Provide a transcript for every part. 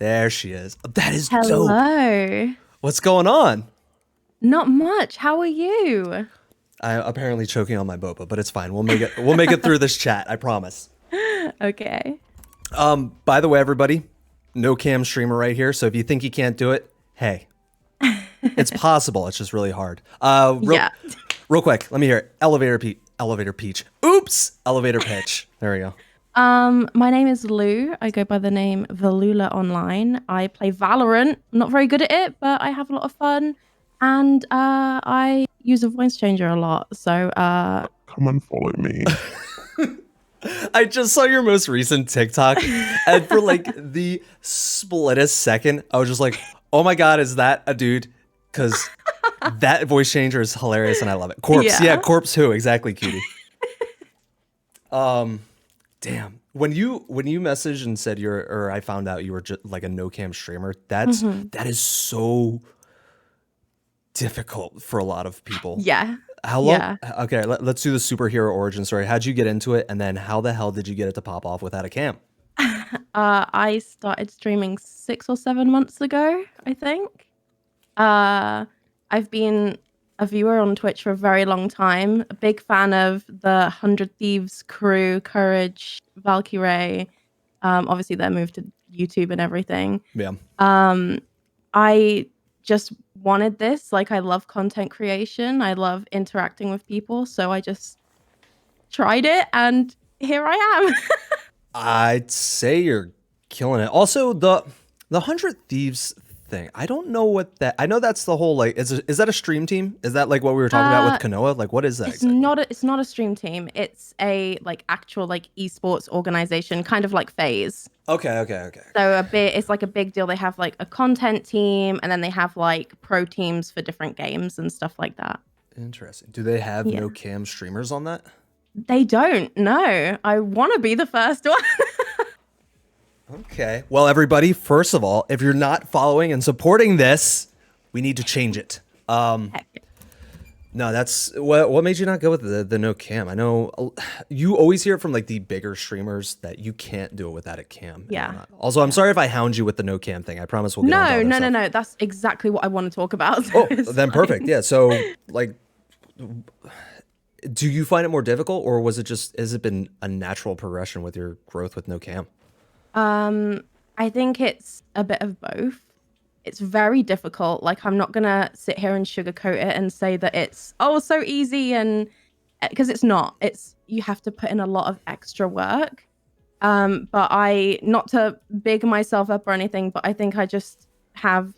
There she is. That is dope. Hello. What's going on? Not much. How are you? I'm apparently choking on my boba, but it's fine. We'll make it. We'll make it through this chat. I promise. Okay. By the way, everybody, no cam streamer right here. So if you think you can't do it, hey, it's possible. It's just really hard. Yeah. Real quick. Let me hear it. Elevator peach. Oops. Elevator pitch. There we go. My name is Lou. I go by the name Veloula online. I play Valorant. I'm not very good at it, but I have a lot of fun. And I use a voice changer a lot. So Come and follow me. I just saw your most recent TikTok, and for like the splittest second, I was just like, "Oh my god, is that a dude?" Because that voice changer is hilarious, and I love it. Corpse, yeah, Corpse. Who exactly, cutie? Damn. When you messaged and said or I found out you were just like a no cam streamer, that is so difficult for a lot of people. yeah. How long? Yeah. Okay, let's do the superhero origin story. How'd you get into it, and then how the hell did you get it to pop off without a cam? I started streaming 6 or 7 months ago, I think. I've been a viewer on Twitch for a very long time. A big fan of the 100 Thieves crew, Courage, Valkyrie. Obviously, their move to YouTube and everything. Yeah. I just wanted this. Like, I love content creation. I love interacting with people. So I just tried it, and here I am. I'd say you're killing it. Also, the 100 Thieves thing. I don't know what that. I know that's the whole like. Is that a stream team? Is that like what we were talking about with Kanoa? Like, what is that? It's not. It's not a stream team. It's a like actual like esports organization, kind of like FaZe. Okay. So it's like a big deal. They have like a content team, and then they have like pro teams for different games and stuff like that. Interesting. Do they have no cam streamers on that? They don't. No, I want to be the first one. Okay. Well, everybody, first of all, if you're not following and supporting this, we need to change it. No, that's what made you not go with the no cam? I know you always hear it from like the bigger streamers that you can't do it without a cam. Yeah. Also, I'm sorry if I hound you with the no cam thing. I promise we'll get on to other stuff. No. That's exactly what I want to talk about. Oh, then perfect. Yeah. So like, do you find it more difficult, or has it been a natural progression with your growth with no cam? I think it's a bit of both. It's very difficult. Like, I'm not gonna sit here and sugarcoat it and say that it's so easy, and because it's not. You have to put in a lot of extra work. But not to big myself up or anything, but I think I just have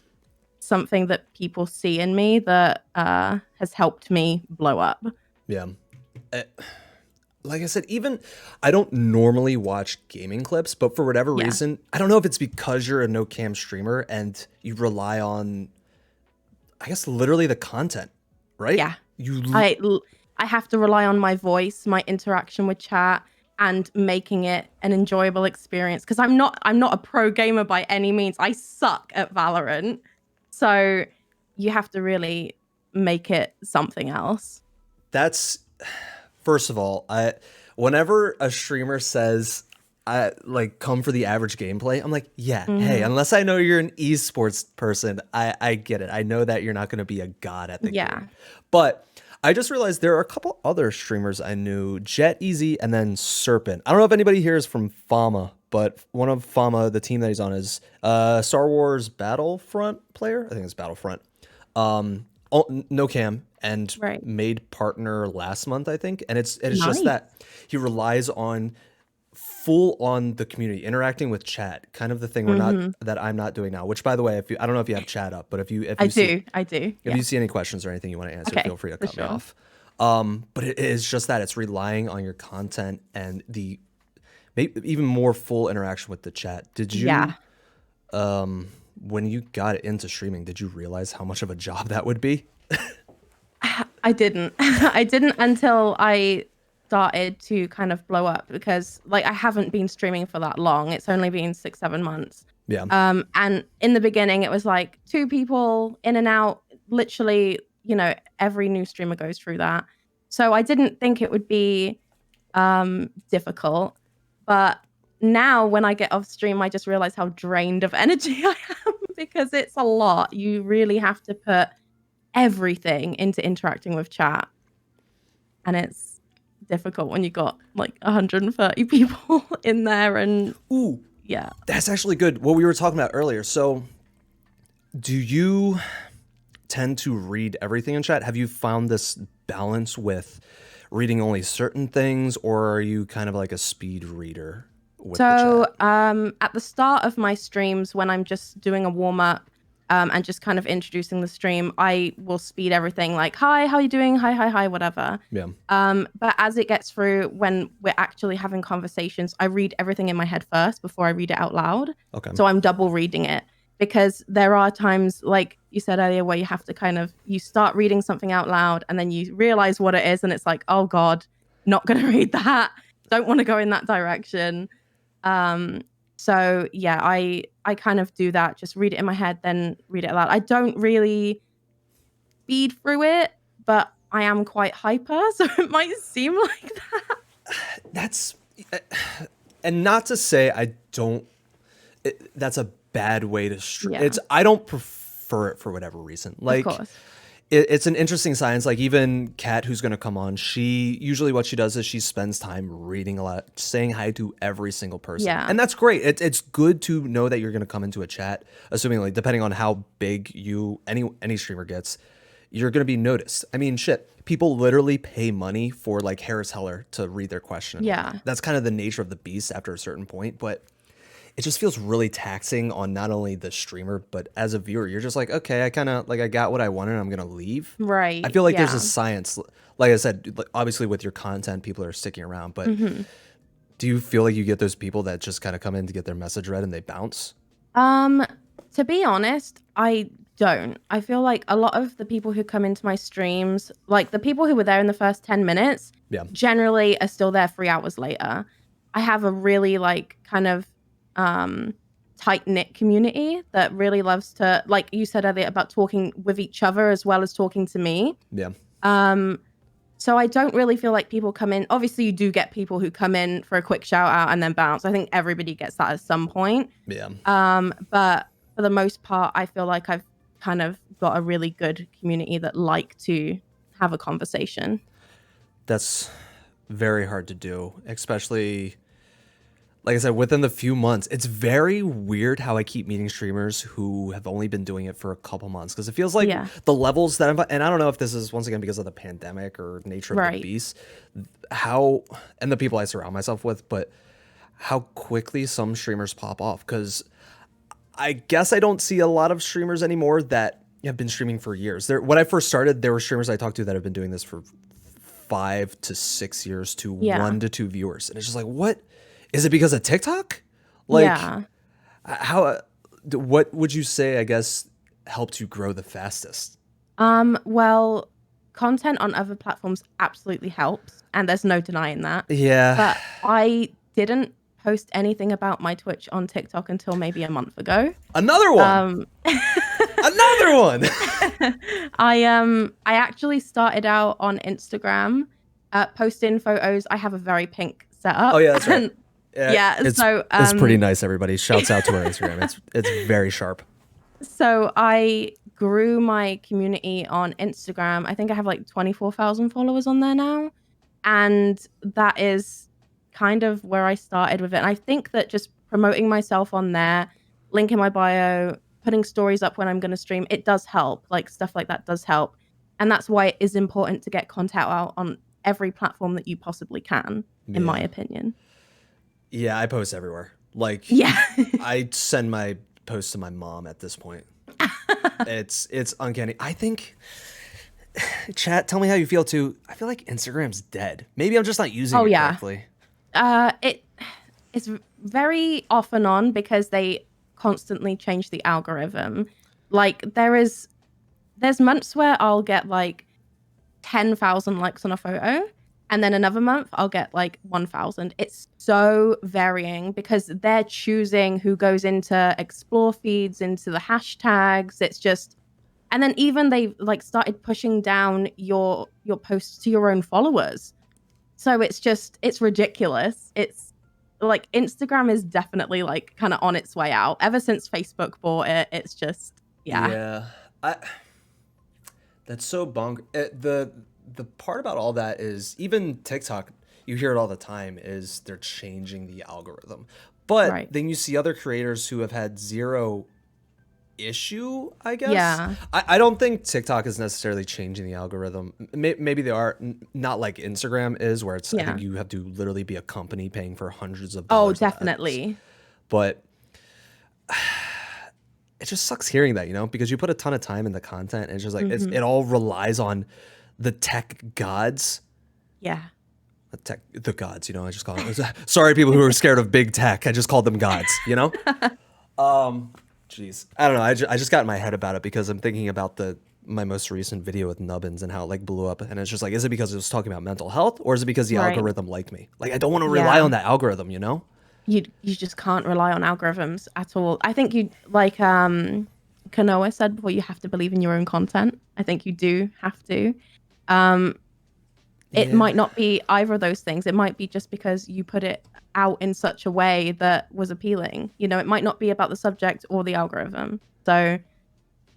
something that people see in me that has helped me blow up. Yeah. Like I said, even I don't normally watch gaming clips, but for whatever reason, I don't know if it's because you're a no cam streamer and you rely on, I guess, literally the content, right? Yeah. I have to rely on my voice, my interaction with chat, and making it an enjoyable experience. Because I'm not a pro gamer by any means. I suck at Valorant. So you have to really make it something else. That's, first of all, whenever a streamer says, like, come for the average gameplay, I'm like, hey, unless I know you're an esports person, I get it. I know that you're not going to be a god at the game. But I just realized there are a couple other streamers I knew, Jet Easy and then Serpent. I don't know if anybody here is from Fama, but one of Fama, the team that he's on, is Star Wars Battlefront player. I think it's Battlefront. No cam and made partner last month, I think. And it's nice. Just that he relies on full on the community, interacting with chat, kind of the thing that I'm not doing now. Which, by the way, I don't know if you have chat up, but if you I do. If you see any questions or anything you want to answer, feel free to cut me off. But it is just that it's relying on your content and the maybe even more full interaction with the chat. Did you? When you got into streaming, did you realize how much of a job that would be? I didn't. I didn't until I started to kind of blow up, because like I haven't been streaming for that long. It's only been 6-7 months. Yeah. And in the beginning, it was like 2 people in and out. Literally, every new streamer goes through that. So I didn't think it would be difficult. But now when I get off stream, I just realize how drained of energy I am because it's a lot. You really have to put everything into interacting with chat. And it's difficult when you got like 130 people in there and Ooh, yeah. that's actually good. What we were talking about earlier. So do you tend to read everything in chat? Have you found this balance with reading only certain things, or are you kind of like a speed reader with the chat? At the start of my streams, when I'm just doing a warm up and just kind of introducing the stream, I will speed everything like, hi, how you doing? Hi, whatever. Yeah. But as it gets through, when we're actually having conversations, I read everything in my head first before I read it out loud. Okay. So I'm double reading it because there are times, like you said earlier, where you have to kind of, you start reading something out loud and then you realize what it is and it's like, oh God, not going to read that. Don't want to go in that direction. So yeah, I kind of do that, just read it in my head, then read it aloud. I don't really speed through it, but I am quite hyper, so it might seem like that. That's, and not to say I don't, that's a bad way to stream. Yeah. I don't prefer it for whatever reason. Like, Of course. it's an interesting science. Like even Kat, who's going to come on, she usually what she does is she spends time reading a lot, saying hi to every single person. Yeah. And that's great. It's good to know that you're going to come into a chat, assuming like depending on how big any streamer gets, you're going to be noticed. I mean, shit, people literally pay money for like Harris Heller to read their question. Yeah. That's kind of the nature of the beast after a certain point, but it just feels really taxing on not only the streamer, but as a viewer, you're just like, okay, I kind of like, I got what I wanted. I'm going to leave. Right. I feel like there's yeah. a science, like I said, obviously with your content, people are sticking around, but do you feel like you get those people that just kind of come in to get their message read and they bounce? To be honest, I don't. I feel like a lot of the people who come into my streams, like the people who were there in the first 10 minutes, Yeah. generally are still there 3 hours later. I have a really like kind of tight-knit community that really loves to, like you said earlier, about talking with each other as well as talking to me. Yeah. So I don't really feel like people come in. Obviously, you do get people who come in for a quick shout out and then bounce. I think everybody gets that at some point. Yeah. But for the most part, I feel like I've kind of got a really good community that like to have a conversation. That's very hard to do, especially, like I said, within the few months. It's very weird how I keep meeting streamers who have only been doing it for a couple months, because it feels like the levels that and I don't know if this is once again because of the pandemic or nature of the beast, how, and the people I surround myself with, but how quickly some streamers pop off. Because I guess I don't see a lot of streamers anymore that have been streaming for years. When I first started, there were streamers I talked to that have been doing this for 5 to 6 years to 1 to 2 viewers, and it's just like, what? Is it because of TikTok? Like, how? What would you say, I guess, helped you grow the fastest? Well, content on other platforms absolutely helps, and there's no denying that. Yeah. But I didn't post anything about my Twitch on TikTok until maybe a month ago. Another one. Another one. I actually started out on Instagram, posting photos. I have a very pink setup. Oh yeah, that's right. It's pretty nice, everybody. Shouts out to our Instagram. It's very sharp. So I grew my community on Instagram. I think I have like 24,000 followers on there now. And that is kind of where I started with it. And I think that just promoting myself on there, link in my bio, putting stories up when I'm going to stream, it does help. Like stuff like that does help. And that's why it is important to get content out on every platform that you possibly can, in my opinion. Yeah, I post everywhere. Like, I send my posts to my mom at this point. It's uncanny. I think, chat, tell me how you feel too. I feel like Instagram's dead. Maybe I'm just not using it correctly. It's very off and on because they constantly change the algorithm. Like there's months where I'll get like 10,000 likes on a photo, and then another month I'll get like 1,000. It's so varying because they're choosing who goes into explore feeds, into the hashtags. It's just, and then even they've like started pushing down your posts to your own followers. So it's ridiculous. It's like Instagram is definitely like kind of on its way out. Ever since Facebook bought it, it's just Yeah. That's so the part about all that is even TikTok, you hear it all the time, is they're changing the algorithm. But Right. then you see other creators who have had zero issue, I guess. Yeah. I don't think TikTok is necessarily changing the algorithm. Maybe they are, not like Instagram is, where it's I Yeah. think you have to literally be a company paying for hundreds of Oh, dollars. definitely. But it just sucks hearing that, because you put a ton of time in the content and it's just like it all relies on the tech gods. Yeah. The gods, I just call them. Sorry, people who are scared of big tech. I just called them gods, Jeez, I don't know. I just got in my head about it because I'm thinking about my most recent video with Nubbins and how it like blew up, and it's just like, is it because it was talking about mental health, or is it because the Right. algorithm liked me? Like, I don't want to rely Yeah. on that algorithm, You just can't rely on algorithms at all. I think you like Kanoa said before, you have to believe in your own content. I think you do have to. It Yeah. might not be either of those things. It might be just because you put it out in such a way that was appealing. It might not be about the subject or the algorithm. So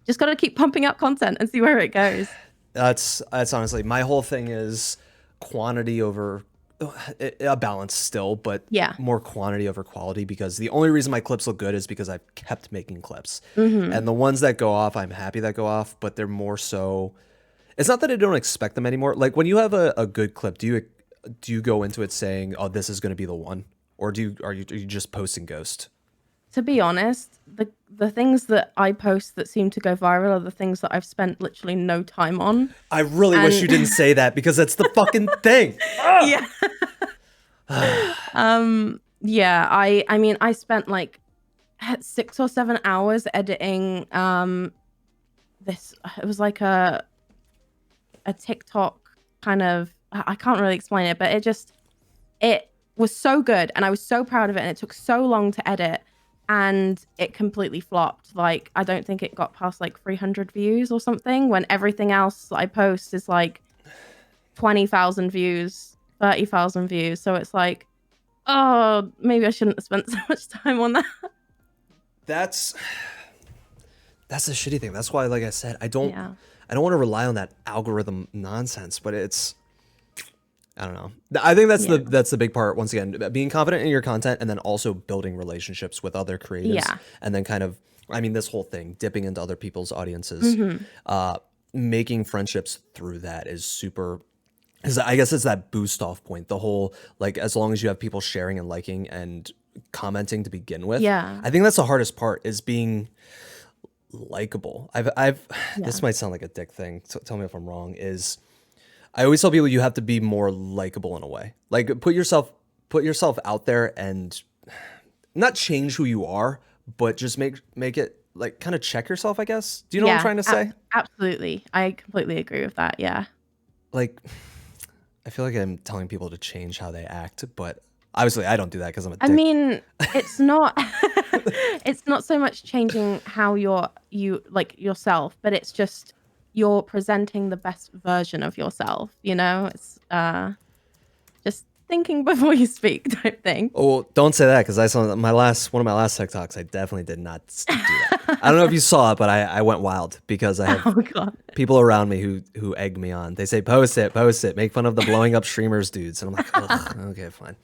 just got to keep pumping out content and see where it goes. That's honestly my whole thing is quantity over a balance still, but Yeah. more quantity over quality, because the only reason my clips look good is because I've kept making clips. Mm-hmm. And the ones that go off, I'm happy that go off, but they're more so, it's not that I don't expect them anymore. Like when you have a good clip, do you go into it saying, oh, this is going to be the one? Or are you just posting ghost? To be honest, the things that I post that seem to go viral are the things that I've spent literally no time on. I really wish you didn't say that, because that's the fucking thing. Yeah. Yeah, I mean, I spent like 6 or 7 hours editing this. It was like a TikTok kind of, I can't really explain it, but it was so good and I was so proud of it, and it took so long to edit, and it completely flopped. Like, I don't think it got past like 300 views or something, when everything else that I post is like 20,000 views, 30,000 views. So it's like, oh, maybe I shouldn't have spent so much time on that. That's the shitty thing. That's why, like I said, I don't Yeah. want to rely on that algorithm nonsense, but I don't know. I think that's the big part. Once again, being confident in your content, and then also building relationships with other creatives. Yeah. And then kind of, I mean, this whole thing, dipping into other people's audiences, making friendships through that is super. I guess it's that boost off point. The whole, like, as long as you have people sharing and liking and commenting to begin with. Yeah. I think that's the hardest part, is being likable. This might sound like a dick thing, so tell me if I'm wrong, is I always tell people you have to be more likable in a way. Like, put yourself out there and not change who you are, but just make it like kind of check yourself, I guess. Do you know what I'm trying to say? Absolutely. I completely agree with that. Yeah. Like, I feel like I'm telling people to change how they act, but obviously I don't do that because I'm a dick. I mean, it's not it's not so much changing how you like yourself, but it's just you're presenting the best version of yourself, It's just thinking before you speak type thing. Oh, don't say that, because I saw one of my last TikToks. I definitely did not do that. I don't know if you saw it, but I went wild because I have Oh god. people around me who egg me on. They say, post it, make fun of the blowing up streamers dudes. And I'm like, ugh, okay, fine.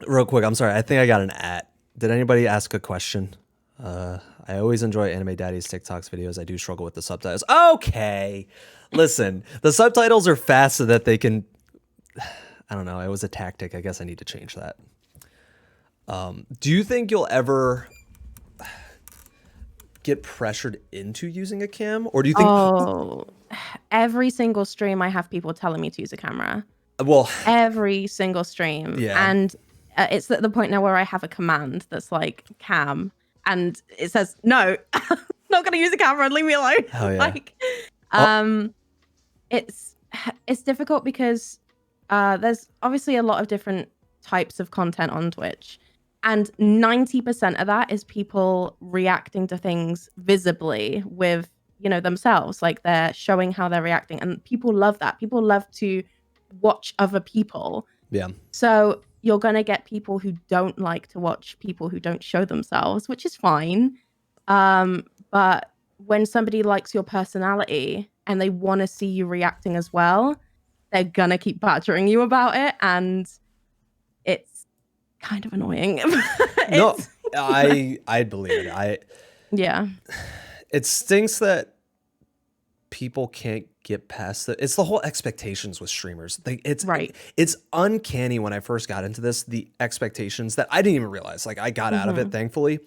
Real quick, I'm sorry. I think I got an at. Did anybody ask a question? I always enjoy Anime Daddy's TikToks videos. I do struggle with the subtitles. Okay. Listen, the subtitles are fast so that they can, I don't know. It was a tactic. I guess I need to change that. Do you think you'll ever get pressured into using a cam? Or do you think, Oh, every single stream I have people telling me to use a camera. well, Every single stream. Yeah. And it's at the point now where I have a command that's like cam, and it says, no, not going to use a camera, leave me alone. Oh, yeah. Like, it's difficult because there's obviously a lot of different types of content on Twitch. And 90% of that is people reacting to things visibly with, themselves. Like, they're showing how they're reacting. And people love that. People love to watch other people. yeah. So you're going to get people who don't like to watch people who don't show themselves, which is fine. But when somebody likes your personality and they want to see you reacting as well, they're going to keep badgering you about it. And it's kind of annoying. No, I believe it. Yeah. It stinks that people can't get past the. It's the whole expectations with streamers. It's Right. It's uncanny when I first got into this. The expectations that I didn't even realize. Like I got out of it, thankfully.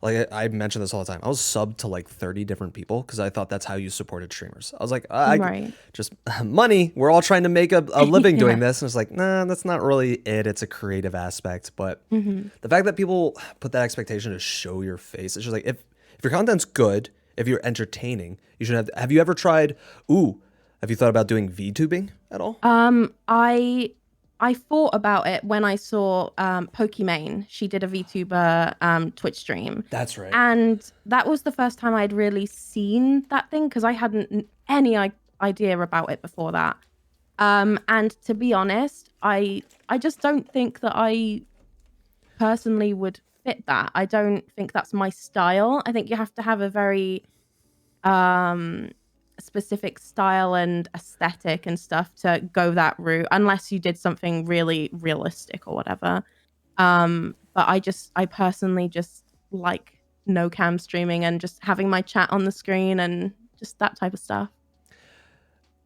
Like I mention this all the time. I was subbed to like 30 different people because I thought that's how you supported streamers. I was like, Right. just money. We're all trying to make a living Yeah. doing this. And it's like, nah, that's not really it. It's a creative aspect. But the fact that people put that expectation to show your face, it's just like if your content's good, if you're entertaining, you should have you ever tried, have you thought about doing VTubing at all? I thought about it when I saw Pokimane. She did a VTuber Twitch stream. That's right. And that was the first time I'd really seen that thing because I hadn't any idea about it before that. And to be honest, I just don't think that I personally would fit that. I don't think that's my style. I think you have to have a very specific style and aesthetic and stuff to go that route, unless you did something really realistic or whatever. But I personally just like no cam streaming and just having my chat on the screen and just that type of stuff.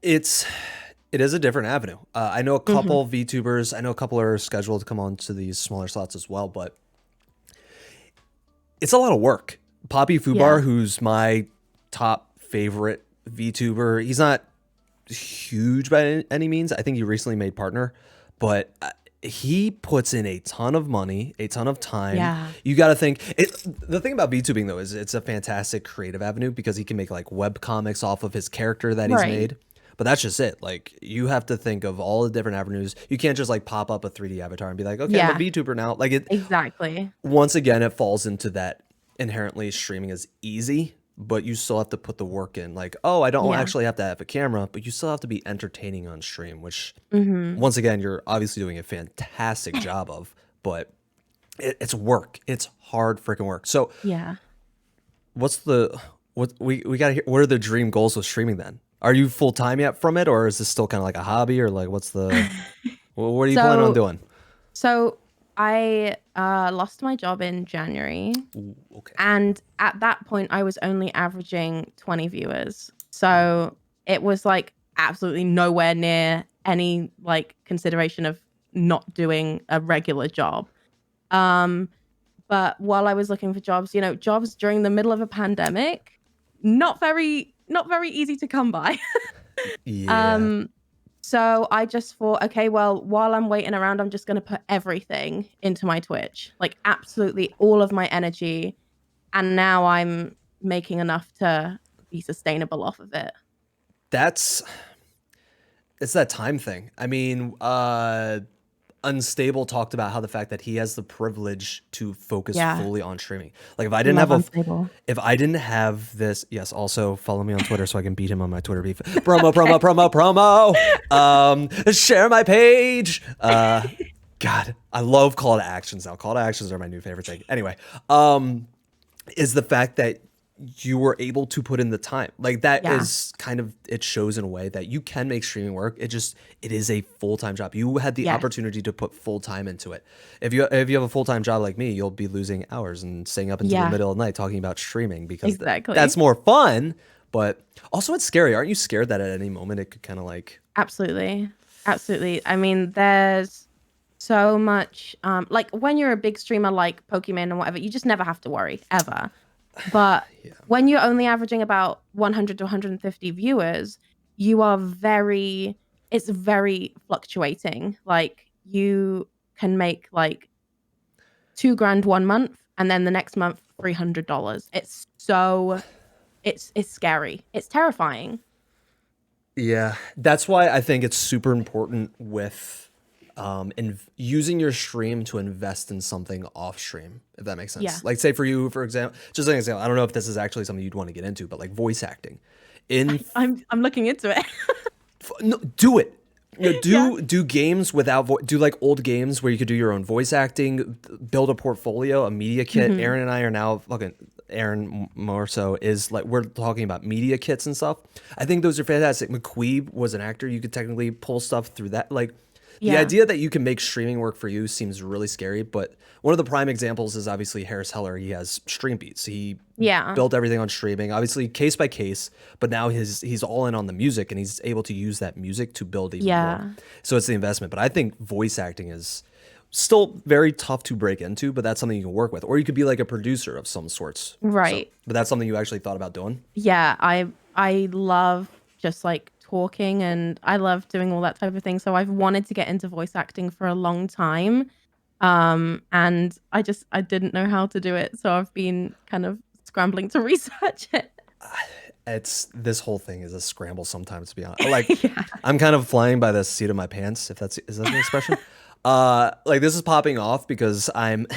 It is a different avenue. I know a couple VTubers. I know a couple are scheduled to come on to these smaller slots as well, but it's a lot of work. Poppy Fubar, who's my top favorite VTuber, he's not huge by any means. I think he recently made partner, but he puts in a ton of money, a ton of time. Yeah. You got to think the thing about VTubing though is it's a fantastic creative avenue because he can make like web comics off of his character that he's made. But that's just it. Like you have to think of all the different avenues. You can't just like pop up a 3D avatar and be like, okay, I'm a VTuber now. Like it Exactly. once again, it falls into that inherently streaming is easy, but you still have to put the work in. Like, I don't actually have to have a camera, but you still have to be entertaining on stream, which once again, you're obviously doing a fantastic job of, but it's work. It's hard freaking work. So Yeah. what we got to hear? What are the dream goals with streaming then? Are you full time yet from it, or is this still kind of like a hobby, or like what are you planning on doing? So I lost my job in January. Ooh, okay. And at that point, I was only averaging 20 viewers. So it was like absolutely nowhere near any like consideration of not doing a regular job. But while I was looking for jobs, jobs during the middle of a pandemic, not very easy to come by. Yeah. So I just thought, okay, well, while I'm waiting around, I'm just going to put everything into my Twitch, like absolutely all of my energy. And now I'm making enough to be sustainable off of it. It's that time thing. I mean, Unstable talked about how the fact that he has the privilege to focus fully on streaming. Like if I didn't have this, yes, also follow me on Twitter so I can beat him on my Twitter beef. Promo. Share my page. God, I love call to actions now. Call to actions are my new favorite thing. Anyway, is the fact that you were able to put in the time. Like that is kind of, it shows in a way that you can make streaming work. It is a full-time job. You had the opportunity to put full time into it. If you have a full-time job like me, you'll be losing hours and staying up until the middle of the night talking about streaming because that's more fun. But also it's scary. Aren't you scared that at any moment it could kind of like... Absolutely. I mean, there's so much, like when you're a big streamer like Pokemon and whatever, you just never have to worry ever. But when you're only averaging about 100 to 150 viewers, it's very fluctuating. Like you can make like $2,000 1 month and then the next month $300. It's scary. It's terrifying. Yeah, that's why I think it's super important with using your stream to invest in something off stream, if that makes sense. Yeah. Like say for you, for example, just an example, I don't know if this is actually something you'd want to get into, but like voice acting. I'm looking into it. No, do it. Do games without do like old games where you could do your own voice acting, build a portfolio, a media kit. Aaron and I are now fucking Aaron more so is like we're talking about media kits and stuff. I think those are fantastic. McQueen was an actor. You could technically pull stuff through that. Like the idea that you can make streaming work for you seems really scary. But one of the prime examples is obviously Harris Heller. He has Stream Beats. He built everything on streaming, obviously case by case. But now he's all in on the music, and he's able to use that music to build even more. So it's the investment. But I think voice acting is still very tough to break into, but that's something you can work with. Or you could be like a producer of some sorts. Right. So, but that's something you actually thought about doing? Yeah, I love just like talking, and I love doing all that type of thing. So I've wanted to get into voice acting for a long time. And I didn't know how to do it. So I've been kind of scrambling to research it. This whole thing is a scramble sometimes, to be honest. Like I'm kind of flying by the seat of my pants, is that an expression? Like this is popping off because I'm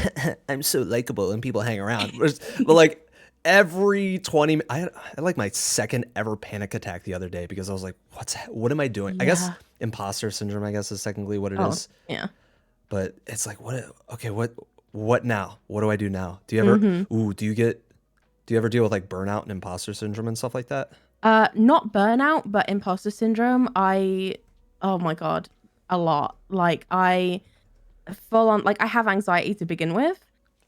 so likable and people hang around. But like every 20 I had like my second ever panic attack the other day because I was like, what am I doing? I guess imposter syndrome, I guess, is technically what it is. Yeah. But it's like, what now? What do I do now? Do you ever do you ever deal with like burnout and imposter syndrome and stuff like that? Not burnout, but imposter syndrome. Oh my God, a lot. Like I full on, like I have anxiety to begin with.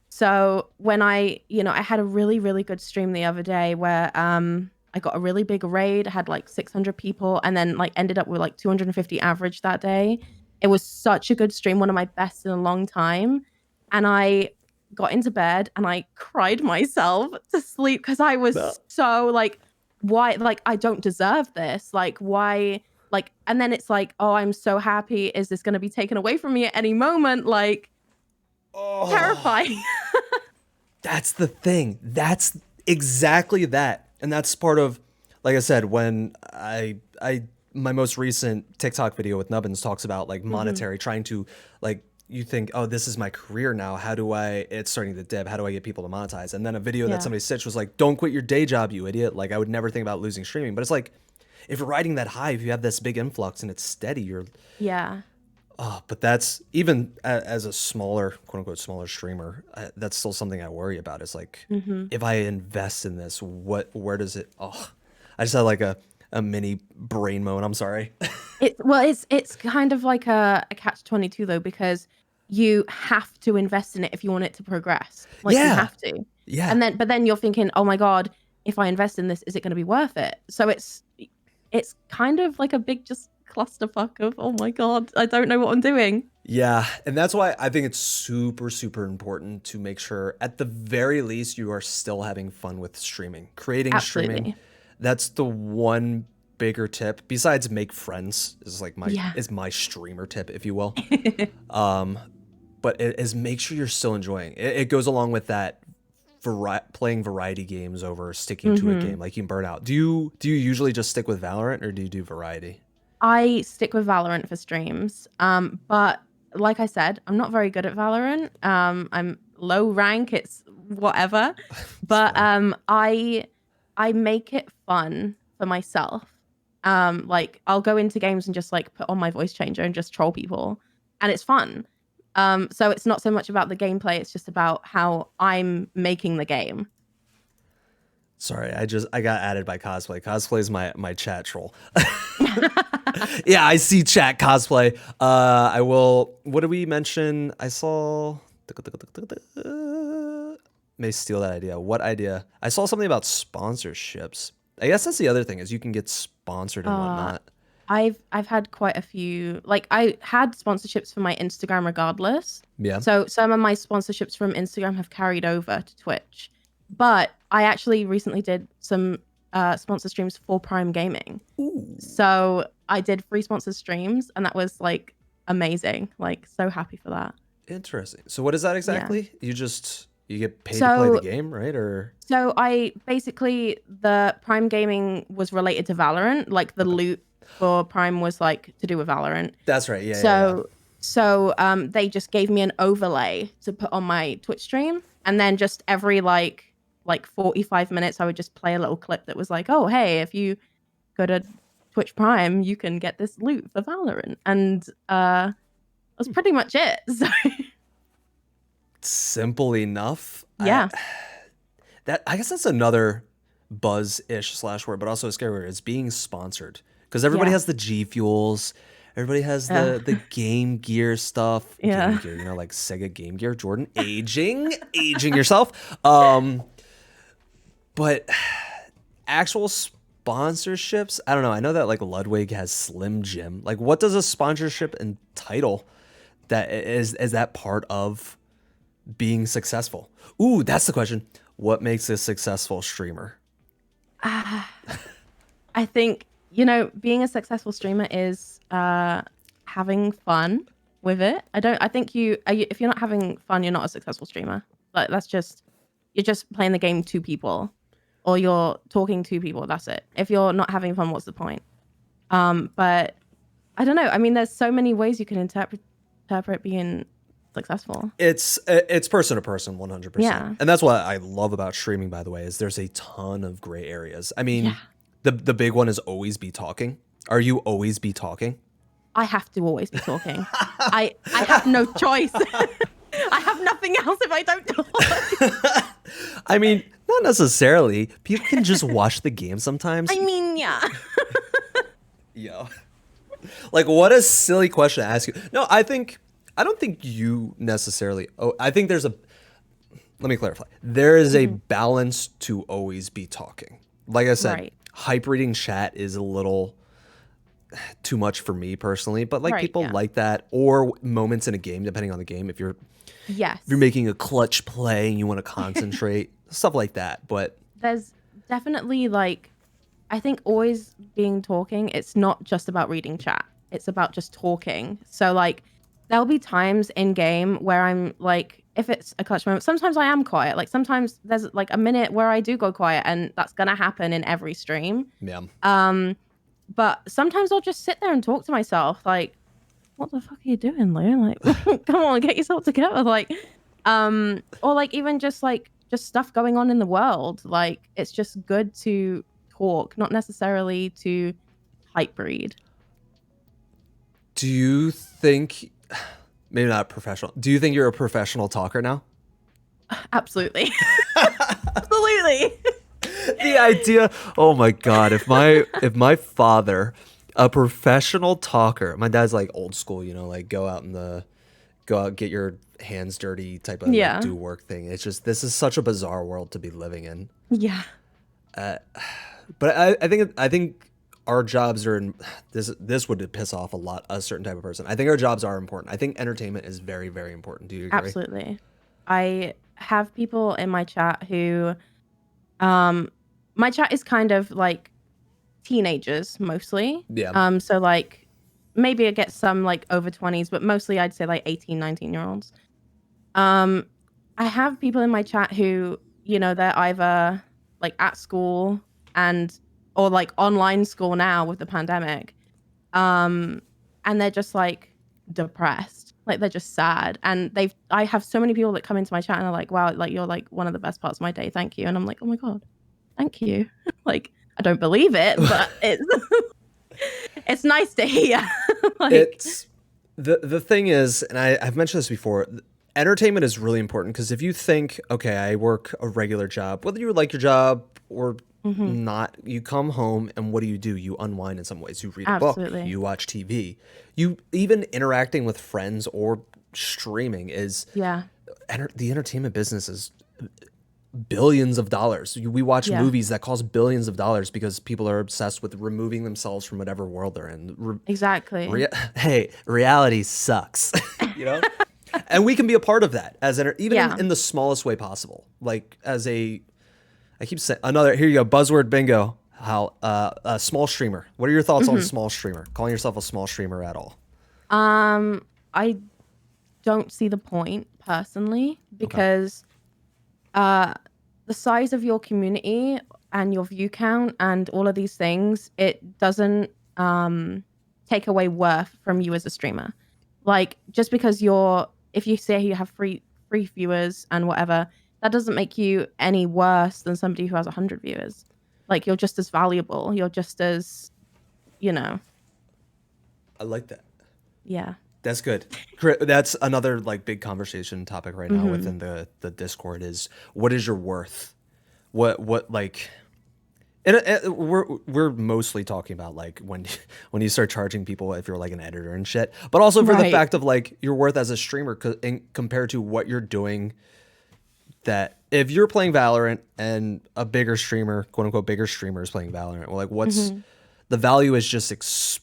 So when I had a really, really good stream the other day where I got a really big raid, had like 600 people, and then like ended up with like 250 average that day. It was such a good stream, one of my best in a long time. And I got into bed and I cried myself to sleep because I was so like, why? Like, I don't deserve this. Like, why? Like, and then it's like, oh, I'm so happy. Is this going to be taken away from me at any moment? Like, terrifying. That's the thing. That's exactly that. And that's part of, like I said, when my most recent TikTok video with Nubbins talks about like monetary, trying to like, you think, oh, this is my career now. It's starting to dip. How do I get people to monetize? And then a video that somebody stitched was like, don't quit your day job, you idiot. Like I would never think about losing streaming, but it's like, if you're riding that high, if you have this big influx and it's steady, you're but that's even as a smaller, quote unquote, smaller streamer, that's still something I worry about. Is like, if I invest in this, where does it? Oh, I just had like a mini brain moan. I'm sorry. It's kind of like a catch-22 though, because you have to invest in it if you want it to progress. Like you have to. Yeah. But then you're thinking, oh my God, if I invest in this, is it going to be worth it? So it's kind of like a big just clusterfuck of, oh my God, I don't know what I'm doing. Yeah, and that's why I think it's super, super important to make sure at the very least you are still having fun with streaming, creating streaming. That's the one bigger tip besides make friends is like my streamer tip, if you will. But it is make sure you're still enjoying it. It goes along with that playing variety games over sticking to a game. Like you can burn out. Do you usually just stick with Valorant or do you do variety? I stick with Valorant for streams. But like I said, I'm not very good at Valorant. I'm low rank. It's whatever. But I make it fun for myself. Like I'll go into games and just like put on my voice changer and just troll people, and it's fun. So it's not so much about the gameplay, it's just about how I'm making the game. Sorry, I got added by Cosplay. Cosplay is my chat troll. Yeah, I see chat Cosplay. I will, what did we mention? I saw, may steal that idea. What idea? I saw something about sponsorships. I guess that's the other thing is you can get sponsored and whatnot. I've had quite a few, like I had sponsorships for my Instagram regardless. Yeah. So some of my sponsorships from Instagram have carried over to Twitch. But I actually recently did some sponsor streams for Prime Gaming. Ooh. So I did free sponsor streams and that was like amazing. Like so happy for that. Interesting. So what is that exactly? Yeah. You get paid to play the game, right? Or so the Prime Gaming was related to Valorant, like the loot for Prime was like to do with Valorant. That's right. Yeah. So they just gave me an overlay to put on my Twitch stream, and then just every like 45 minutes, I would just play a little clip that was like, oh hey, if you go to Twitch Prime, you can get this loot for Valorant. And that's pretty much it. So Simple enough. yeah. I guess that's another buzz-ish / word, but also a scary word, is being sponsored. Because everybody has the G Fuels, everybody has the Game Gear stuff. Yeah. Game Gear, like Sega Game Gear. Jordan, aging yourself. But actual sponsorships, I don't know. I know that like Ludwig has Slim Jim. Like, what does a sponsorship entitle? That is that part of being successful? Ooh, that's the question. What makes a successful streamer? I think, being a successful streamer is having fun with it. I think if you're not having fun, you're not a successful streamer. Like, you're just playing the game to people, or you're talking to people. That's it. If you're not having fun, what's the point? But I don't know. I mean, there's so many ways you can interpret being successful. It's person to person, 100%. Yeah. And that's what I love about streaming, by the way, is there's a ton of gray areas. I mean, the big one is always be talking. Are you always be talking? I have to always be talking. I have no choice. I have nothing else if I don't talk. I mean, not necessarily. People can just watch the game sometimes. I mean, yeah. Yo. Like, what a silly question to ask you. No, I don't think you necessarily. Oh, I think let me clarify. There is a balance to always be talking. Like I said, hype reading chat is a little too much for me personally, but like people like that, or moments in a game, depending on the game. If you're making a clutch play and you want to concentrate, stuff like that. But there's definitely I think always being talking. It's not just about reading chat. It's about just talking. So there'll be times in game where I'm like, if it's a clutch moment, sometimes I am quiet. Like sometimes there's like a minute where I do go quiet, and that's gonna happen in every stream. Yeah. But sometimes I'll just sit there and talk to myself, like, what the fuck are you doing, Lou? Like, come on, get yourself together. Or even just stuff going on in the world. Like, it's just good to talk, not necessarily to hype read. Do you think, maybe not professional, do you think you're a professional talker now? Absolutely. Absolutely. The idea, oh my God, if my father, a professional talker, my dad's like old school, like go out, get your hands dirty type of do work thing. It's just, this is such a bizarre world to be living in. Yeah. But I think our jobs are this would piss off a certain type of person. I think our jobs are important. I think entertainment is very, very important. Do you agree? Absolutely. I have people in my chat who, my chat is kind of like teenagers mostly. Yeah. So maybe I get some over 20s, but mostly I'd say 18, 19-year-olds. I have people in my chat who, they're either at school or online school now with the pandemic. And they're just depressed. They're just sad. And I have so many people that come into my chat and are like, wow, you're one of the best parts of my day. Thank you. And I'm like, oh my God, thank you. I don't believe it, but it's nice to hear. It's the thing is, and I've mentioned this before, entertainment is really important, because if you think, okay, I work a regular job, whether you like your job or not, you come home and what do? You unwind in some ways. You read a book, you watch TV, you even interacting with friends or streaming is the entertainment business is billions of dollars. We watch movies that cost billions of dollars because people are obsessed with removing themselves from whatever world they're in. Exactly. Hey, reality sucks, and we can be a part of that as even in the smallest way possible. I keep saying here you go, buzzword bingo. How a small streamer. What are your thoughts on small streamer? Calling yourself a small streamer at all? I don't see the point personally, because the size of your community and your view count and all of these things, it doesn't take away worth from you as a streamer. Just because if you say you have free viewers and whatever, that doesn't make you any worse than somebody who has 100 viewers. You're just as valuable. You're just as you know, I like that. yeah. That's good. That's another like big conversation topic right now within the Discord is what is your worth? What like and we're mostly talking about like when you start charging people if you're like an editor and shit, but also for the Right. fact of like your worth as a streamer compared to what you're doing. That if you're playing Valorant and a bigger streamer, quote unquote, bigger streamer is playing Valorant, well, like what's the value is just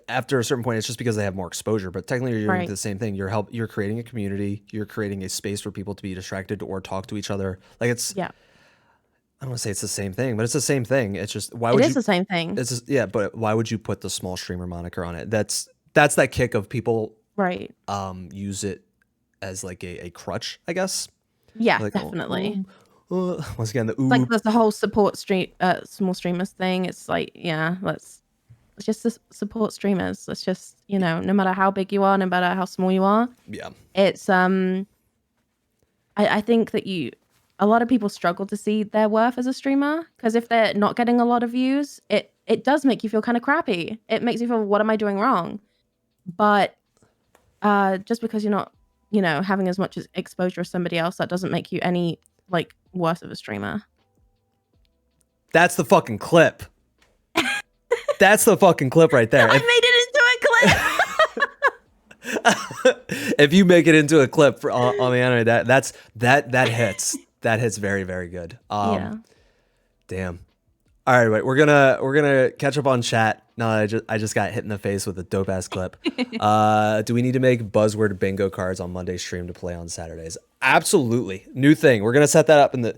after a certain point, it's just because they have more exposure. But technically, you're doing Right. the same thing. You're creating a community. You're creating a space for people to be distracted or talk to each other. Like it's, Yeah. I don't want to say it's the same thing, but it's the same thing. It's just why It would is you? the same thing. It's just, yeah, but why would you put the small streamer moniker on it? That's that kick of people Right. use it as like a crutch, I guess. Yeah, Like, definitely. Once again, the ooh. Like there's the whole support small streamers thing. It's like, yeah, let's just support streamers. Let's just, no matter how big you are, no matter how small you are. Yeah. It's I think that a lot of people struggle to see their worth as a streamer because if they're not getting a lot of views, it does make you feel kind of crappy. It makes you feel, what am I doing wrong? But just because you're not, having as much exposure as somebody else, that doesn't make you any like worse of a streamer. That's the fucking clip. That's the fucking clip right there. I made it into a clip. If you make it into a clip on the anime, that hits. That hits very, very good. Yeah. Damn. All right, wait. We're gonna catch up on chat. No, I just got hit in the face with a dope ass clip. Do we need to make buzzword bingo cards on Monday stream to play on Saturdays? Absolutely. New thing. We're gonna set that up in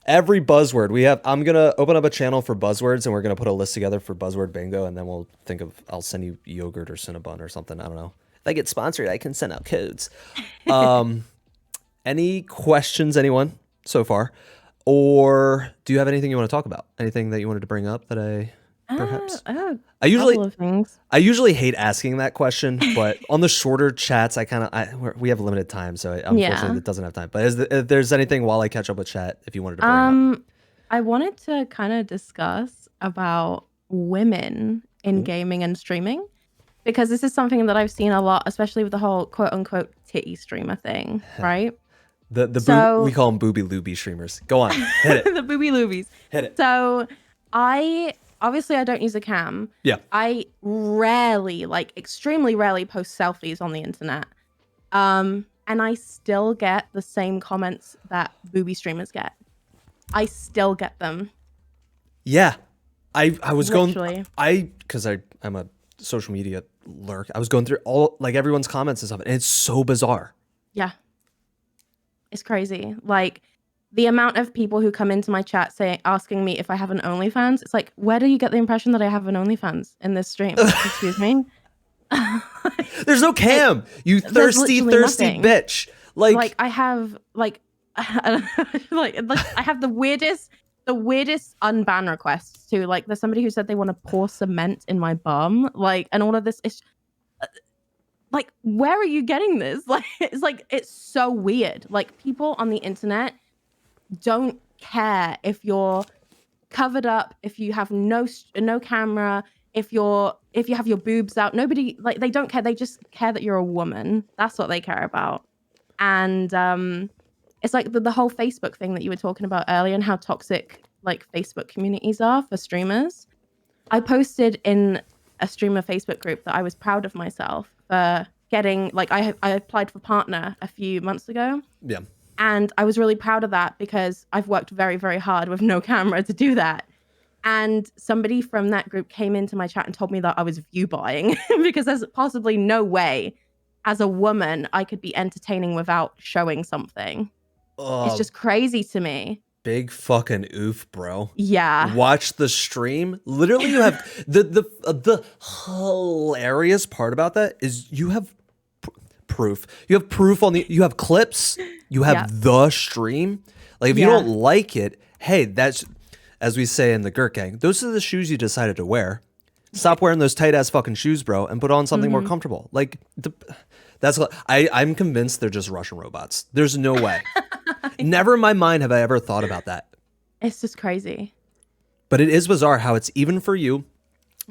every buzzword we have. I'm gonna open up a channel for buzzwords, and we're gonna put a list together for buzzword bingo, and then we'll think of. I'll send you yogurt or Cinnabon or something. I don't know. If I get sponsored, I can send out codes. Any questions, anyone so far, or do you have anything you want to talk about? Anything that you wanted to bring up that perhaps? I usually hate asking that question, but on the shorter chats, we have limited time, so unfortunately it doesn't have time. But if there's anything while I catch up with chat, if you wanted to bring up, I wanted to kind of discuss about women in gaming and streaming because this is something that I've seen a lot, especially with the whole quote unquote titty streamer thing, right? We call them booby looby streamers. Go on, hit it. The booby loobies. Hit it. So I don't use a cam. Yeah. I rarely, like extremely rarely post selfies on the internet. And I still get the same comments that booby streamers get. I still get them. Yeah. I was Literally. because I'm a social media lurk. I was going through everyone's comments and stuff, and it's so bizarre. Yeah. It's crazy. Like the amount of people who come into my chat asking me if I have an OnlyFans, it's like, where do you get the impression that I have an OnlyFans in this stream? Excuse me. There's no cam. You thirsty nothing. bitch. Like I have like I have the weirdest unban requests too. Like there's somebody who said they want to pour cement in my bum. Like, and all of this is like, where are you getting this? Like it's so weird. Like people on the internet don't care if you're covered up, if you have no camera, if you have your boobs out. Nobody, like, they don't care. They just care that you're a woman. That's what they care about. And it's like the whole Facebook thing that you were talking about earlier and how toxic like Facebook communities are for streamers. I posted in a streamer Facebook group that I was proud of myself for getting, like, I applied for partner a few months ago. Yeah. And I was really proud of that because I've worked very, very hard with no camera to do that. And somebody from that group came into my chat and told me that I was view buying because there's possibly no way as a woman I could be entertaining without showing something. It's just crazy to me. Big fucking oof, bro. Yeah. Watch the stream. Literally, you have the hilarious part about that is you have proof. You have proof you have clips. You have the stream. Like if you don't like it, hey, that's, as we say in the Gurt Gang, those are the shoes you decided to wear. Stop wearing those tight ass fucking shoes, bro, and put on something more comfortable. Like that's what I'm convinced they're just Russian robots. There's no way. Never in my mind have I ever thought about that. It's just crazy. But it is bizarre how it's even for you.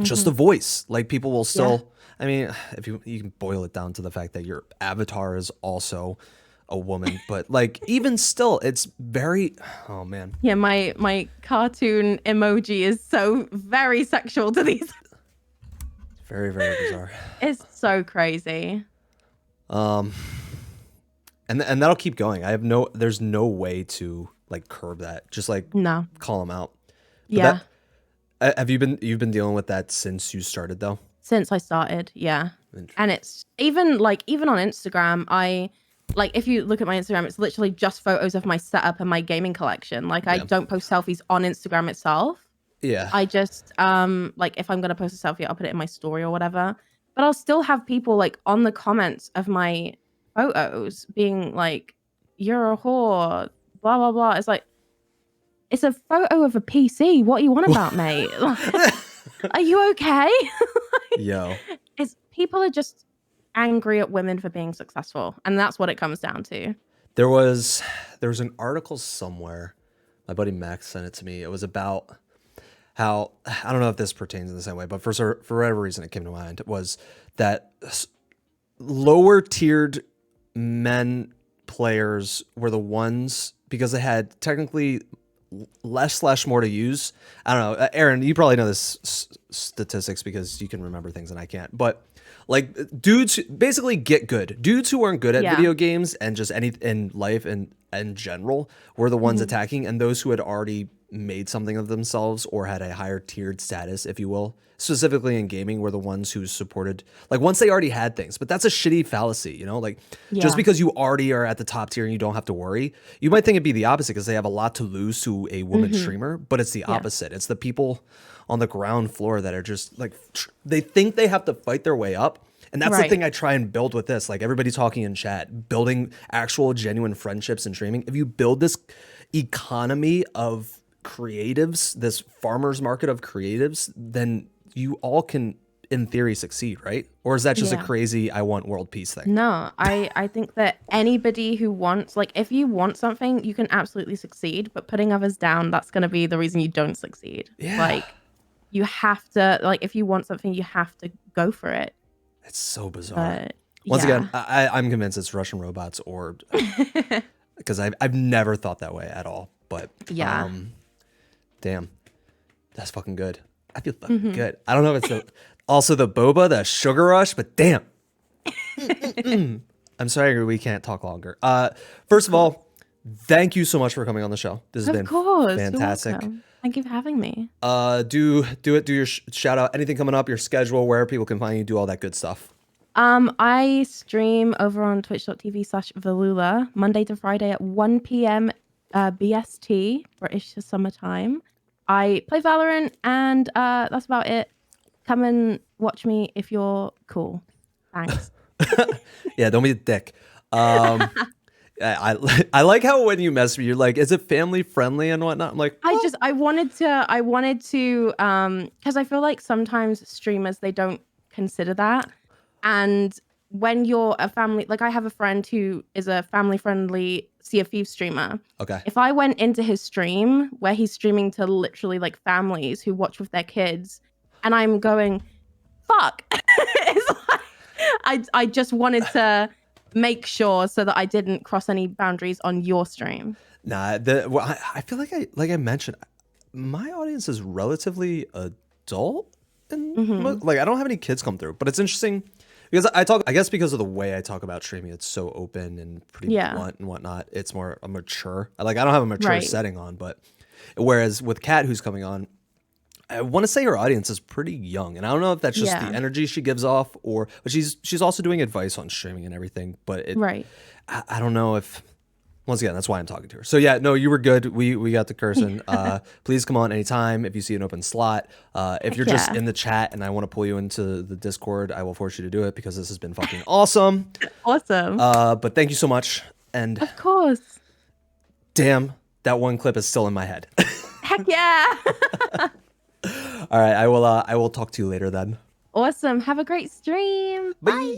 just a voice. Like people will still, I mean, if you can boil it down to the fact that your avatar is also a woman, but like even still, it's very, oh man. Yeah, my cartoon emoji is so very sexual to these. Very, very bizarre. It's so crazy. And that'll keep going. There's no way to like curb that. Just like No. call them out. But Yeah. you've been dealing with that since you started though? Since I started, yeah. And it's even on Instagram, if you look at my Instagram, it's literally just photos of my setup and my gaming collection. Like I don't post selfies on Instagram itself. Yeah. I just like if I'm gonna post a selfie, I'll put it in my story or whatever. But I'll still have people like on the comments of my photos being like, "You're a whore," blah blah blah. It's like it's a photo of a PC. What are you on about, mate? Like, are you okay? Yo. It's people are just angry at women for being successful, and that's what it comes down to. There was an article somewhere. My buddy Max sent it to me. It was about how, I don't know if this pertains in the same way, but for whatever reason it came to mind, was that lower tiered men players were the ones, because they had technically less more to use. I don't know, Aaron, you probably know this statistics because you can remember things and I can't, but like dudes basically get good. Dudes who aren't good at video games and just any in life and in general were the ones attacking, and those who had already made something of themselves or had a higher tiered status, if you will, specifically in gaming, were the ones who supported, like once they already had things. But that's a shitty fallacy, you know, like just because you already are at the top tier and you don't have to worry, you might think it'd be the opposite because they have a lot to lose to a woman streamer, but it's the opposite. It's the people on the ground floor that are just like, they think they have to fight their way up. And that's the thing I try and build with this. Like everybody talking in chat, building actual genuine friendships and streaming. If you build this economy of creatives, this farmer's market of creatives, then you all can, in theory, succeed, right? Or is that just a crazy I want world peace thing? No, I think that anybody who wants, like, if you want something, you can absolutely succeed, but putting others down, that's going to be the reason you don't succeed. Yeah. Like, you have to, like, if you want something, you have to go for it. It's so bizarre. But, Once again, I'm convinced it's Russian robots, or because I've never thought that way at all. But damn, that's fucking good. I feel fucking good. I don't know if it's also the boba, the sugar rush, but damn. I'm sorry we can't talk longer. First of all, thank you so much for coming on the show. This has been fantastic. Thank you for having me. Do your shout out. Anything coming up, your schedule, where people can find you, do all that good stuff. I stream over on twitch.tv/Veloula Monday to Friday at 1 p.m. BST, British Summertime. I play Valorant, and that's about it. Come and watch me if you're cool. Thanks. Yeah, don't be a dick. I like how when you mess with me, you're like, is it family friendly and whatnot? I'm like, oh. I wanted to because I feel like sometimes streamers, they don't consider that. And when you're a family, like I have a friend who is a family friendly Sea of Thieves streamer. Okay. If I went into his stream where he's streaming to literally like families who watch with their kids, and I'm going, fuck. It's like, I just wanted to make sure so that I didn't cross any boundaries on your stream. Nah, I feel like I mentioned, my audience is relatively adult, and like I don't have any kids come through, but it's interesting because I guess because of the way I talk about streaming, it's so open and pretty blunt and whatnot. It's more mature. I don't have a mature setting on, but whereas with Kat, who's coming on, I want to say her audience is pretty young, and I don't know if that's just the energy she gives off, but she's also doing advice on streaming and everything. But I don't know if, once again, that's why I'm talking to her. So yeah, no, you were good. We got the cursing. Please come on anytime if you see an open slot. If you're just in the chat and I want to pull you into the Discord, I will force you to do it because this has been fucking awesome. Awesome. But thank you so much. And of course. Damn, that one clip is still in my head. Heck yeah. All right, I will talk to you later then. Awesome. Have a great stream. Bye.